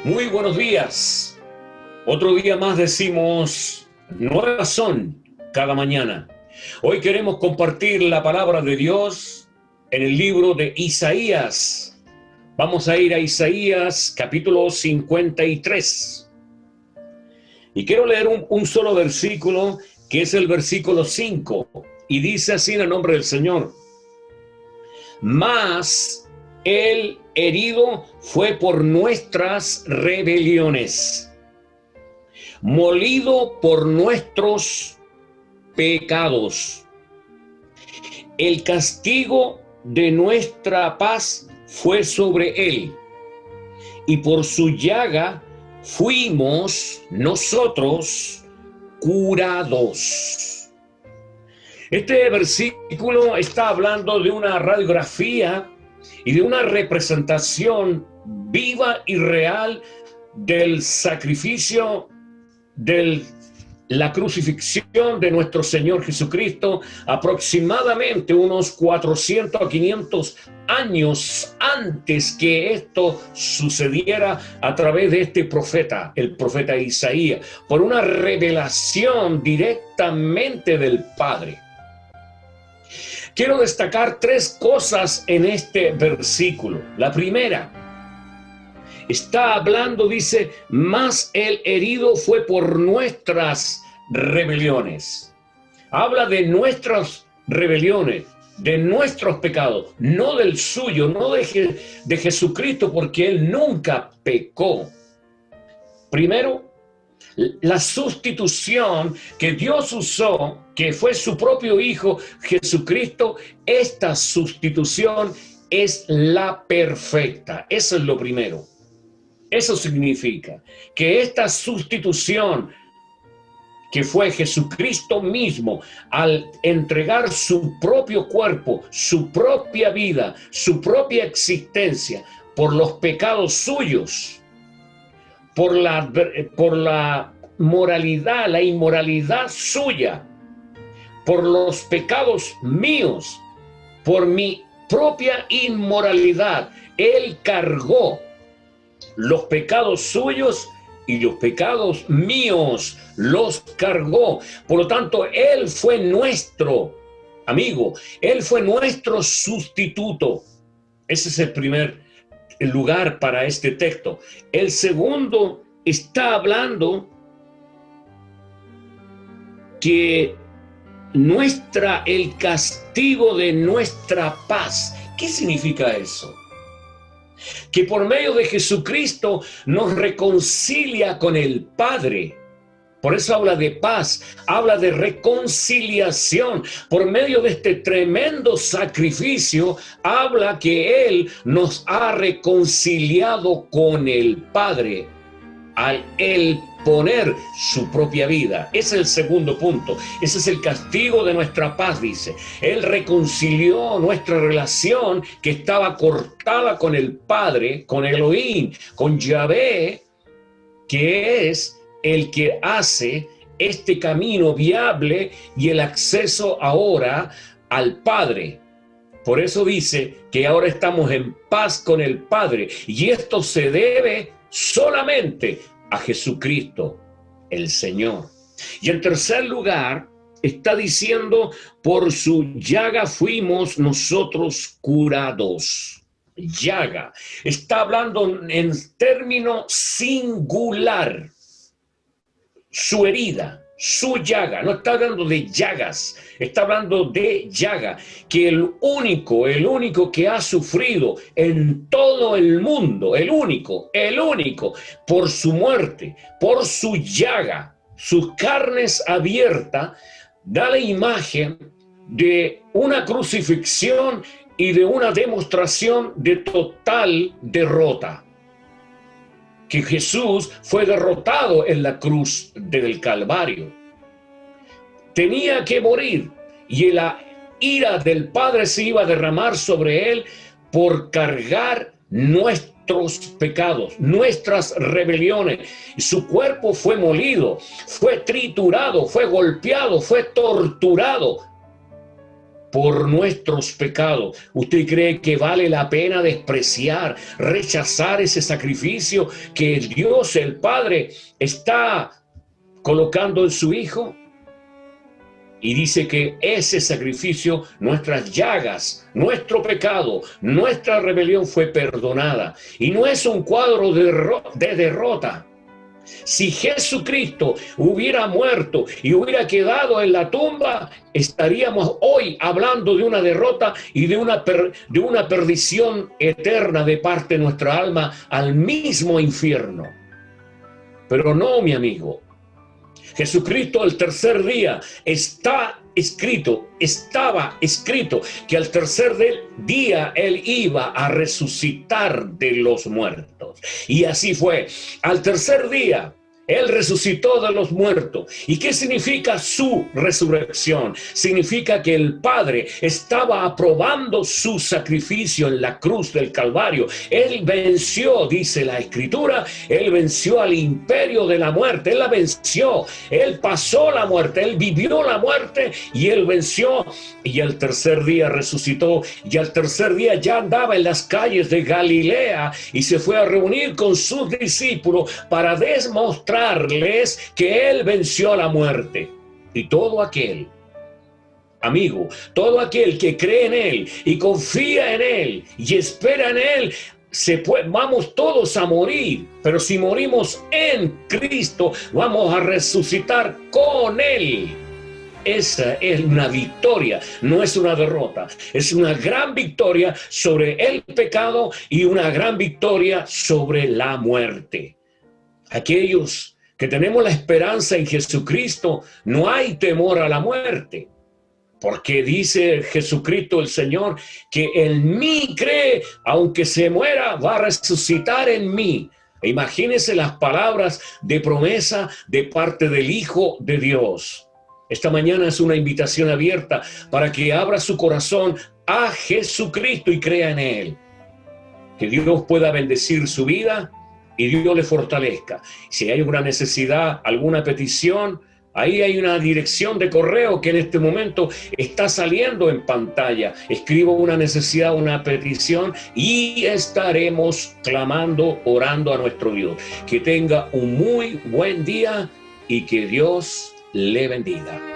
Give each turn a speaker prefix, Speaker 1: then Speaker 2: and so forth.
Speaker 1: Muy buenos días. Otro día más decimos, nuevas son cada mañana. Hoy queremos compartir la palabra de Dios en el libro de Isaías. Vamos a ir a Isaías capítulo 53. Y quiero leer un solo versículo, que es el versículo 5. Y dice así en el nombre del Señor: Mas el herido fue por nuestras rebeliones, molido por nuestros pecados. El castigo de nuestra paz fue sobre él, y por su llaga fuimos nosotros curados. Este versículo está hablando de una radiografía y de una representación viva y real del sacrificio, de la crucifixión de nuestro Señor Jesucristo, aproximadamente unos 400 a 500 años antes que esto sucediera a través de este profeta, el profeta Isaías, por una revelación directamente del Padre. Quiero destacar tres cosas en este versículo. La primera, está hablando, dice, mas el herido fue por nuestras rebeliones. Habla de nuestras rebeliones, de nuestros pecados, no del suyo, no de Jesucristo, porque Él nunca pecó. Primero, la sustitución que Dios usó, que fue su propio Hijo Jesucristo, esta sustitución es la perfecta. Eso es lo primero. Eso significa que esta sustitución que fue Jesucristo mismo, al entregar su propio cuerpo, su propia vida, su propia existencia por los pecados suyos, por la moralidad, la inmoralidad suya, por los pecados míos, por mi propia inmoralidad, Él cargó los pecados suyos y los pecados míos, los cargó. Por lo tanto, Él fue nuestro amigo, Él fue nuestro sustituto. Ese es el primer lugar para este texto. El segundo está hablando que el castigo de nuestra paz. ¿Qué significa eso? Que por medio de Jesucristo nos reconcilia con el Padre. Por eso habla de paz, habla de reconciliación. Por medio de este tremendo sacrificio, habla que Él nos ha reconciliado con el Padre al Él poner su propia vida. Ese es el segundo punto. Ese es el castigo de nuestra paz, dice. Él reconcilió nuestra relación que estaba cortada con el Padre, con Elohim, con Yahvé, que es el que hace este camino viable y el acceso ahora al Padre. Por eso dice que ahora estamos en paz con el Padre, y esto se debe solamente a Jesucristo, el Señor. Y en tercer lugar, está diciendo, por su llaga fuimos nosotros curados. Llaga. Está hablando en término singular. Su herida, su llaga, no está hablando de llagas, está hablando de llaga, que el único que ha sufrido en todo el mundo, el único, por su muerte, por su llaga, sus carnes abiertas, da la imagen de una crucifixión y de una demostración de total derrota. Que Jesús fue derrotado en la cruz del Calvario. Tenía que morir, y la ira del Padre se iba a derramar sobre Él por cargar nuestros pecados, nuestras rebeliones. Su cuerpo fue molido, fue triturado, fue golpeado, fue torturado por nuestros pecados. ¿Usted cree que vale la pena despreciar, rechazar ese sacrificio que Dios, el Padre, está colocando en su Hijo? Y dice que ese sacrificio, nuestras llagas, nuestro pecado, nuestra rebelión fue perdonada. Y no es un cuadro de derrota. Si Jesucristo hubiera muerto y hubiera quedado en la tumba, estaríamos hoy hablando de una derrota y de una perdición eterna de parte de nuestra alma al mismo infierno. Pero no, mi amigo. Jesucristo el tercer día estaba escrito que al tercer día Él iba a resucitar de los muertos. Y así fue. Al tercer día Él resucitó de los muertos. ¿Y qué significa su resurrección? Significa que el Padre estaba aprobando su sacrificio en la cruz del Calvario. Él venció, dice la Escritura, Él venció al imperio de la muerte. Él la venció. Él pasó la muerte. Él vivió la muerte y Él venció. Y al tercer día resucitó. Y al tercer día ya andaba en las calles de Galilea y se fue a reunir con sus discípulos para demostrarles que Él venció a la muerte. Y todo aquel, amigo, todo aquel que cree en Él y confía en Él y espera en Él, vamos todos a morir, pero si morimos en Cristo, vamos a resucitar con Él. Esa es una victoria, no es una derrota. Es una gran victoria sobre el pecado y una gran victoria sobre la muerte. Aquellos que tenemos la esperanza en Jesucristo, no hay temor a la muerte. Porque dice Jesucristo el Señor que en mí cree, aunque se muera, va a resucitar en mí. Imagínense las palabras de promesa de parte del Hijo de Dios. Esta mañana es una invitación abierta para que abra su corazón a Jesucristo y crea en Él. Que Dios pueda bendecir su vida y Dios le fortalezca. Si hay alguna necesidad, alguna petición, ahí hay una dirección de correo que en este momento está saliendo en pantalla. Escribo una necesidad, una petición y estaremos clamando, orando a nuestro Dios. Que tenga un muy buen día y que Dios le bendiga.